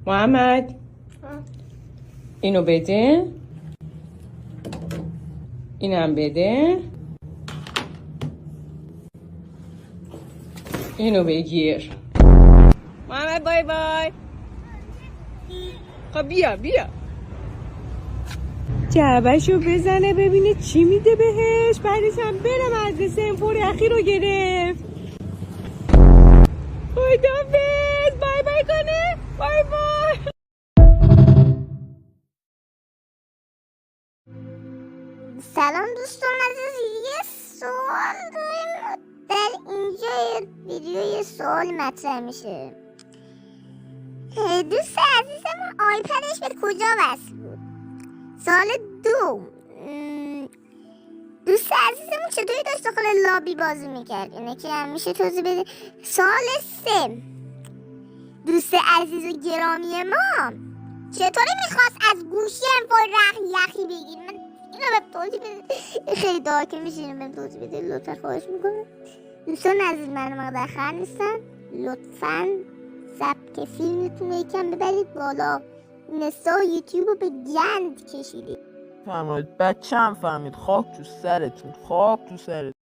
محمد اینو بده، اینم بده، اینو بگیر. محمد بای بای. خب بیا جعبه‌شو بزنه ببینه چی میده بهش، بعدش هم بره مدرسه. امپور اخیر رو گرفت. خداحافظ. بای بای کنه. بای بای. سلام دوستان عزیز، یه سوال داریم. در اینجا ویدیو یه سوال مطرح میشه. دوست عزیزم آیپدش به کجا وصل بود؟ سوال دو، دوست عزیزمون چطوری داشت داخل لابی بازی میکرد؟ اینه که هم میشه توضیح بده. سوال سه، دوست عزیز و گرامی ما چطوری میخواست از گوشی انفراد یخی بگیر؟ من اینو به توضیح بده، خیلی دعا که میشه اینو به توضیح بده لطفا، خواهش میکنم. دوستان عزیز من مقدر نیستن، لطفا سبک فیلمتون رو یکم ببرید بالا. نسا یوتیوب رو به گند کشیدید. فهمید بچه هم فهمید. خاک تو سرتون، خاک تو سرتون.